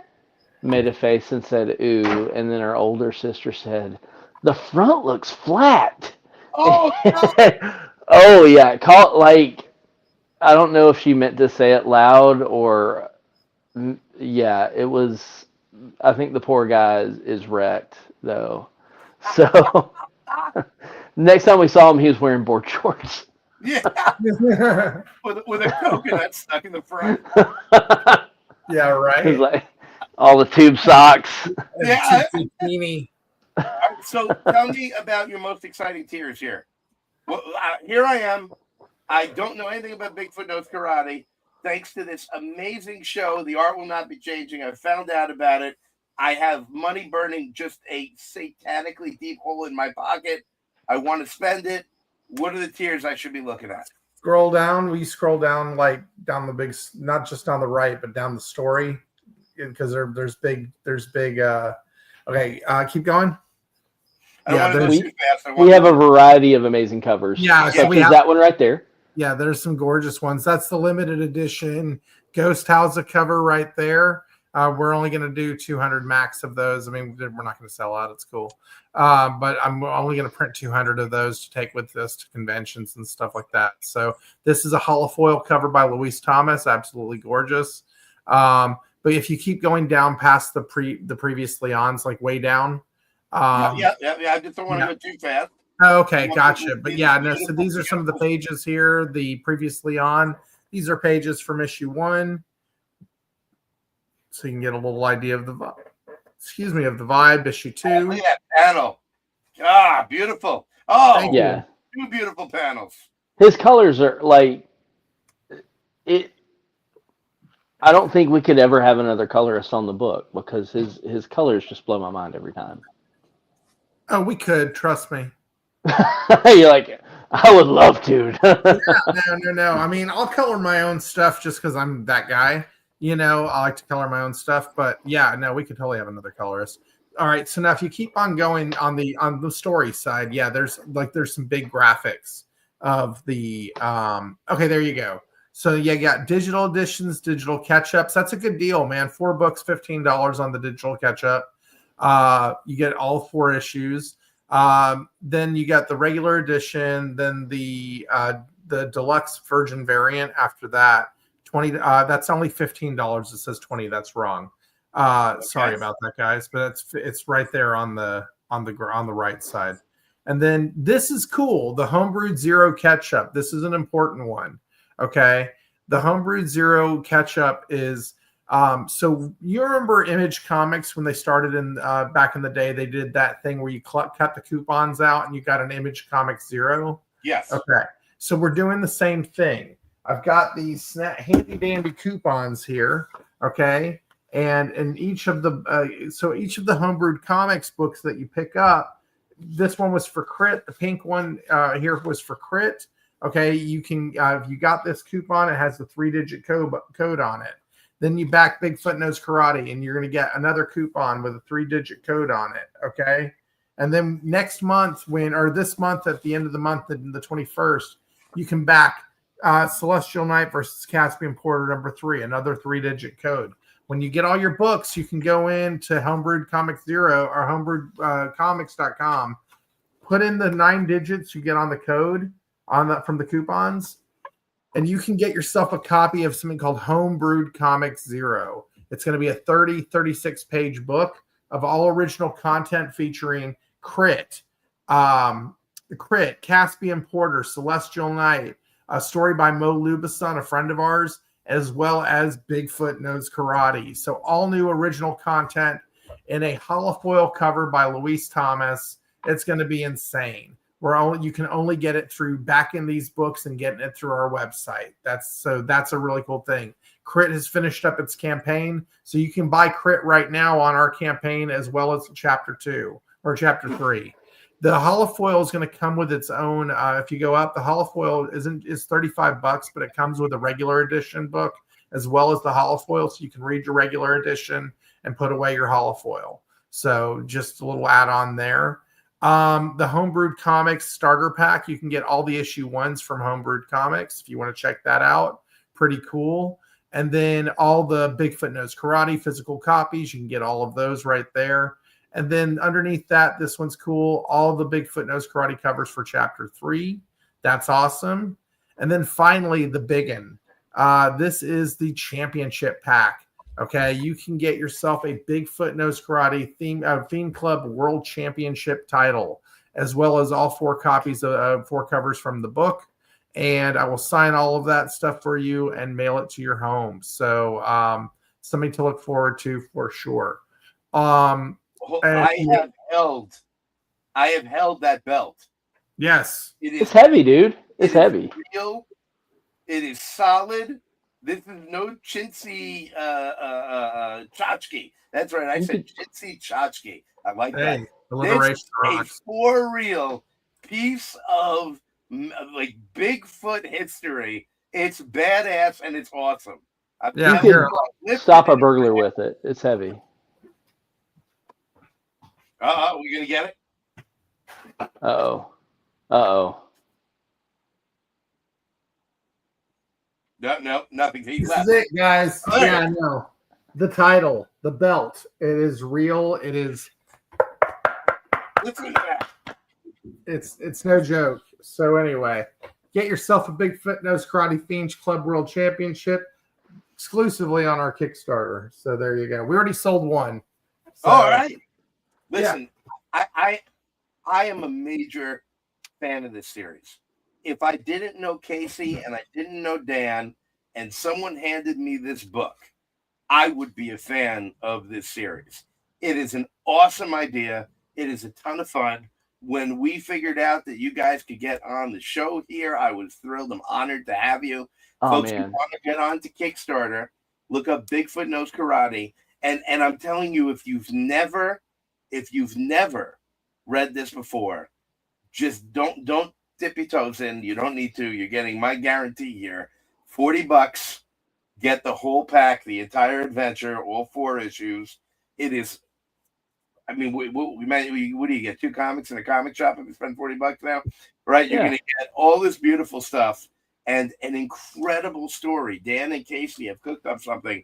made a face and said ooh, and then her older sister said, "The front looks flat." Oh, Oh yeah. I don't know if she meant to say it loud or yeah, it was. I think the poor guy is wrecked though. So next time we saw him, he was wearing board shorts. yeah, with a coconut stuck in the front. Yeah, right. It's like all the tube socks. Yeah. Bikini. So tell me about your most exciting tiers here. Well, here I am. I don't know anything about Bigfoot Knows Karate. Thanks to this amazing show, the art will not be changing. I found out about it. I have money burning just a satanically deep hole in my pocket. I want to spend it. What are the tiers I should be looking at? Scroll down. We scroll down like down the big, not just down the right, but down the story, because there's big. Okay, keep going. We have a variety of amazing covers. Yeah, so we have that one right there. Yeah, there's some gorgeous ones. That's the limited edition Ghost House cover right there. We're only going to do 200 max of those. I mean, we're not going to sell out. It's cool. But I'm only going to print 200 of those to take with us to conventions and stuff like that. So this is a holofoil cover by Louise Thomas. Absolutely gorgeous. But if you keep going down past the previous Leons, like way down. Yeah. I just don't want to go too fast. Oh, okay, gotcha. But yeah, no, so these are some of the pages here. The previously on. These are pages from issue 1. So you can get a little idea of the vibe. Excuse me, of the vibe. Issue 2. Look at that panel. Ah, beautiful. Oh, yeah. 2 beautiful panels. His colors are like it. I don't think we could ever have another colorist on the book because his colors just blow my mind every time. Oh, we could. Trust me. You're like, I would love to. No. I mean, I'll color my own stuff just because I'm that guy. You know, I like to color my own stuff. But yeah, no, we could totally have another colorist. All right, so now if you keep on going on the story side, yeah, there's some big graphics of the okay, there you go. So yeah, you got digital editions, digital catch-ups. That's a good deal, man. 4 books, $15 on the digital catch-up. You get all 4 issues. Then you got the regular edition, then the deluxe virgin variant after that. 20 that's only $15. It says 20, that's wrong. Sorry about that, guys, but it's right there on the right side. And then this is cool, the Homebrewed Zero Catch-Up. This is an important one. Okay, the Homebrewed Zero Catch-Up is so you remember Image Comics when they started in back in the day, they did that thing where you cut the coupons out and you got an Image Comics Zero. Yes. Okay, so we're doing the same thing. I've got these handy dandy coupons here. Okay. And in each of the each of the Homebrewed Comics books that you pick up, this one was for Crit. The pink one here was for Crit. Okay, you can if you got this coupon, it has the 3-digit code on it. Then you back Bigfoot Knows Karate, and you're going to get another coupon with a 3-digit code on it. Okay, and then next month this month at the end of the month, the 21st, you can back Celestial Knight versus Caspian Porter #3, another 3-digit code. When you get all your books, you can go into Homebrewed Comics Zero or homebrewedcomics.com, put in the 9 digits you get on the code from the coupons, and you can get yourself a copy of something called Homebrewed Comics Zero. It's going to be a 36 page book of all original content featuring Crit, Caspian Porter, Celestial Knight, a story by Mo Lubason, a friend of ours, as well as Bigfoot Knows Karate. So all new original content in a holofoil cover by Luis Thomas. It's going to be insane. You can only get it through backing these books and getting it through our website. That's a really cool thing. Crit has finished up its campaign, so you can buy Crit right now on our campaign as well as chapter 2 or chapter 3. The holofoil is going to come with its own. If you go up, the holofoil is $35, but it comes with a regular edition book as well as the holofoil, so you can read your regular edition and put away your holofoil. So just a little add-on there. The Homebrewed Comics starter pack, you can get all the issue 1s from Homebrewed Comics if you want to check that out. Pretty cool. And then all the Bigfoot Knows Karate physical copies, you can get all of those right there. And then underneath that, this one's cool. All the Bigfoot Knows Karate covers for chapter 3. That's awesome. And then finally, the biggin. This is the championship pack. Okay, you can get yourself a Bigfoot Knows Karate theme club world championship title, as well as all 4 copies of 4 covers from the book. And I will sign all of that stuff for you and mail it to your home. So something to look forward to for sure. I have held that belt. Yes. It's heavy, dude. It's heavy. Real. It is solid. This is no chintzy tchotchke. That's right. I said chintzy tchotchke. I like that. This is a for real piece of like Bigfoot history. It's badass and it's awesome. You can stop a burglar with it. It's heavy. We gonna get it? Uh-oh. No, nothing. This is it, guys. Oh, yeah, I know. The title, the belt. It is real. It is. Listen to that. It's no joke. So anyway, get yourself a Bigfoot Knows Karate Fiends Club World Championship exclusively on our Kickstarter. So there you go. We already sold one. So, all right. Listen, yeah. I am a major fan of this series. If I didn't know Casey and I didn't know Dan and someone handed me this book, I would be a fan of this series. It is an awesome idea. It is a ton of fun. When we figured out that you guys could get on the show here, I was thrilled. I'm honored to have you. Folks, man. Who want to get on to Kickstarter, look up Bigfoot Knows Karate. And I'm telling you, if you've never read this before, just don't dip your toes in. You don't need to. You're getting my guarantee here. $40. Get the whole pack, the entire adventure, all 4 issues. It is, I mean, what do you get? 2 comics in a comic shop if you spend $40 now, right? You're going to get all this beautiful stuff and an incredible story. Dan and Casey have cooked up something.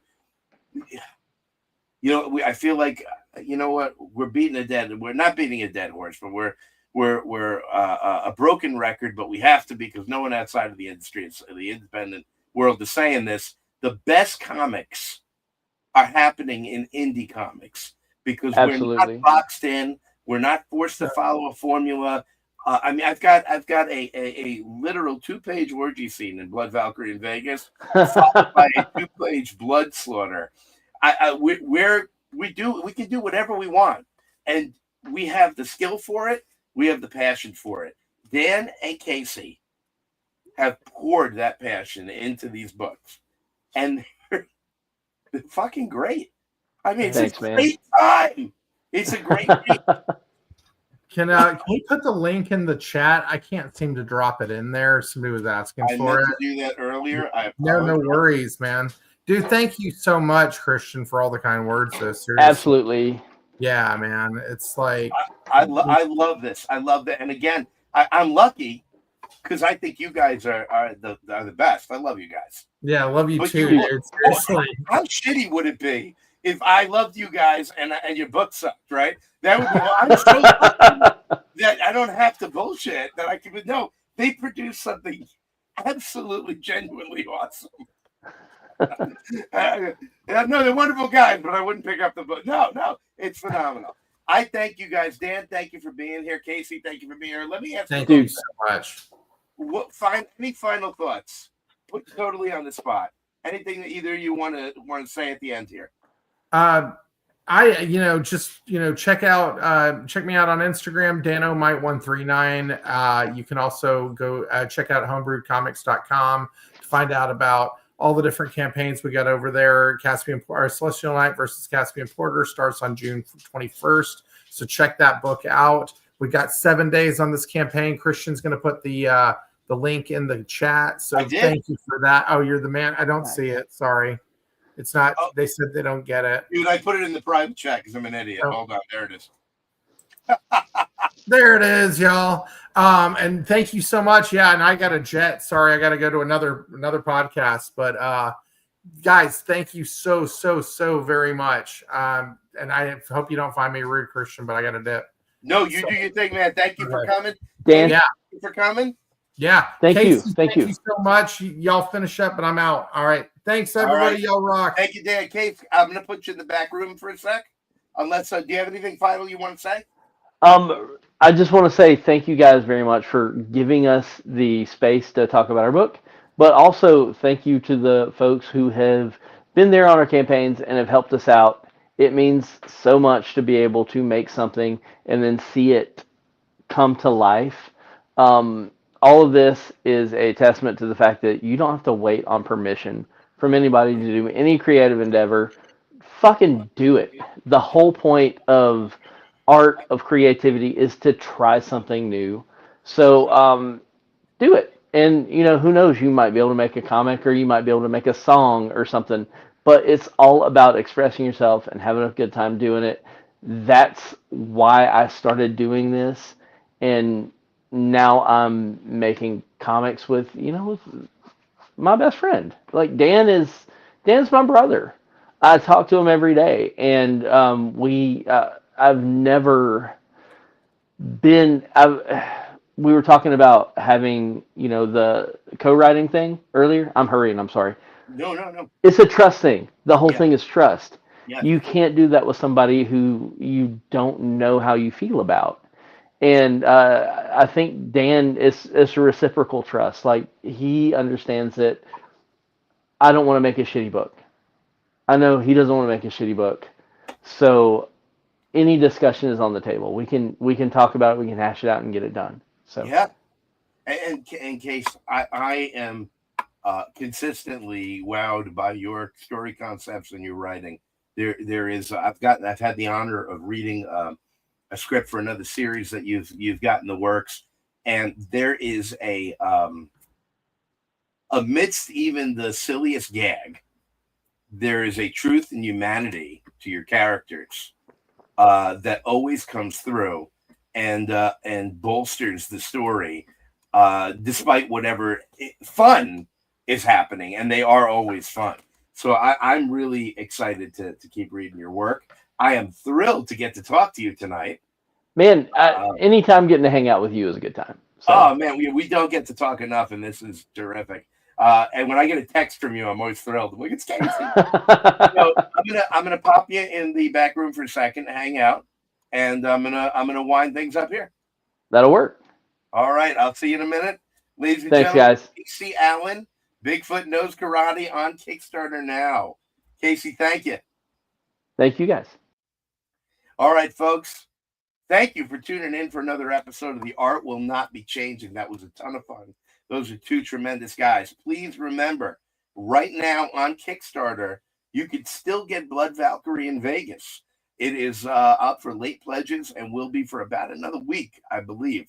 You know, I feel like, you know what? We're not beating a dead horse, but we're a broken record. But we have to, because no one outside of the industry, the independent world, is saying this. The best comics are happening in indie comics, because we're not boxed in. We're not forced to follow a formula. I mean, I've got a literal 2-page orgy scene in Blood Valkyrie in Vegas, followed by a 2-page blood slaughter. We can do whatever we want, and we have the skill for it. We have the passion for it. Dan and Casey have poured that passion into these books, and they're fucking great. I mean, it's a great time. It's a great game. Can we put the link in the chat? I can't seem to drop it in there. Somebody was asking for it. I meant to do that earlier. No worries, man. Dude, thank you so much, Christian, for all the kind words. Seriously. Absolutely. Yeah, man. It's like I love this. I love that. And again, I'm lucky, because I think you guys are the best. I love you guys. Yeah, I love you too, dude. Seriously. How shitty would it be if I loved you guys and your book sucked, right? That would be. I'm so lucky that I don't have to bullshit. That I can. No, they produce something absolutely, genuinely awesome. No, they're wonderful guys, but I wouldn't pick up the book. No, it's phenomenal. I thank you guys. Dan, thank you for being here. Casey, thank you for being here. Let me ask thank you so much. Any final thoughts? Put totally on the spot. Anything that either you want to say at the end here? Check me out on Instagram, DanoMite139. You can also go check out homebrewedcomics.com to find out about all the different campaigns we got over there. Our Celestial Knight versus Caspian Porter starts on June 21st. So check that book out. We got 7 days on this campaign. Christian's going to put the link in the chat. So thank you for that. Oh, you're the man. I don't see it. Sorry. It's not. Oh. They said they don't get it. Dude, I put it in the private chat because I'm an idiot. Oh. Hold on. There it is. There it is, y'all. And thank you so much. Yeah, and I got a jet. Sorry, I got to go to another podcast. But guys, thank you so very much. And I hope you don't find me rude, Christian, but I got to dip. No, you do your thing, man. Thank you for coming. Dan, thank you for coming. Yeah. Thank you so much. Y'all finish up, but I'm out. All right. Thanks, everybody. Right. Y'all rock. Thank you, Dan. Kate, I'm going to put you in the back room for a sec. Unless, do you have anything final you want to say? I just want to say thank you guys very much for giving us the space to talk about our book, but also thank you to the folks who have been there on our campaigns and have helped us out. It means so much to be able to make something and then see it come to life. All of this is a testament to the fact that you don't have to wait on permission from anybody to do any creative endeavor. Fucking do it. The whole point of art, of creativity, is to try something new. So do it. And, who knows? You might be able to make a comic, or you might be able to make a song or something. But it's all about expressing yourself and having a good time doing it. That's why I started doing this. And now I'm making comics with my best friend. Like Dan's my brother. I talk to him every day, and I've never been. We were talking about having the co-writing thing earlier. I'm hurrying. I'm sorry. No. It's a trust thing. The whole thing is trust. Yeah. You can't do that with somebody who you don't know how you feel about. And I think Dan is a reciprocal trust. Like, he understands that I don't want to make a shitty book. I know he doesn't want to make a shitty book. So any discussion is on the table. We can talk about it. We can hash it out and get it done. So yeah. And in case I am consistently wowed by your story concepts and your writing. There is I've had the honor of reading a script for another series that you've got in the works, and there is amidst even the silliest gag, there is a truth and humanity to your characters that always comes through and bolsters the story, despite whatever fun is happening, and they are always fun. So I'm really excited to keep reading your work. I am thrilled to get to talk to you tonight. Man, anytime getting to hang out with you is a good time. So. Oh man, we don't get to talk enough, and this is terrific. And when I get a text from you, I'm always thrilled. I'm like, it's Casey. So I'm gonna pop you in the back room for a second, hang out, and I'm gonna wind things up here. That'll work. All right, I'll see you in a minute, ladies and Thanks, gentlemen. guys. Casey Allen, Bigfoot Knows Karate on Kickstarter now. Casey, thank you. Thank you, guys. All right, folks. Thank you for tuning in for another episode of The Art Will Not Be Changing. That was a ton of fun. Those are two tremendous guys. Please remember, right now on Kickstarter, you can still get Blood Valkyrie in Vegas. It is up for late pledges and will be for about another week, I believe.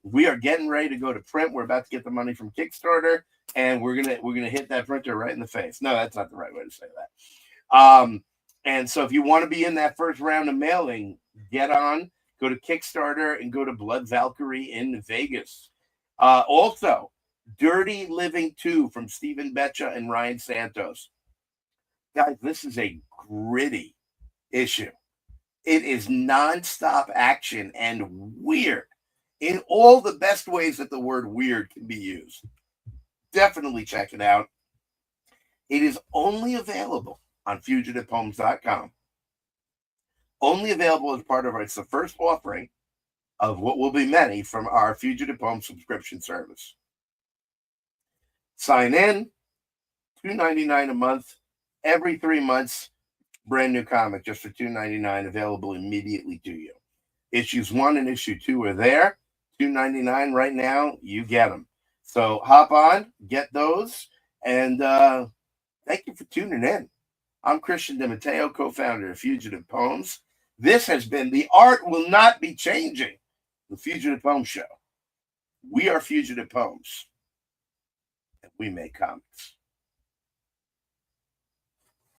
We are getting ready to go to print. We're about to get the money from Kickstarter, and we're gonna hit that printer right in the face. No, that's not the right way to say that. And so if you want to be in that first round of mailing, get on. Go to Kickstarter and go to Blood Valkyrie in Vegas. Also, Dirty Living 2 from Stephen Betcha and Ryan Santos. Guys, this is a gritty issue. It is nonstop action and weird in all the best ways that the word weird can be used. Definitely check it out. It is only available on fugitivepoems.com. Only available as part of it's the first offering of what will be many from our Fugitive Poems subscription service. Sign in, $2.99 a month, every 3 months, brand new comic just for $2.99, available immediately to you. Issues 1 and issue 2 are there, $2.99 right now. You get them. So hop on, get those, and thank you for tuning in. I'm Christian DeMatteo, co-founder of Fugitive Poems. This has been The Art Will Not Be Changing, the Fugitive Poems Show. We are Fugitive Poems, and we make comics.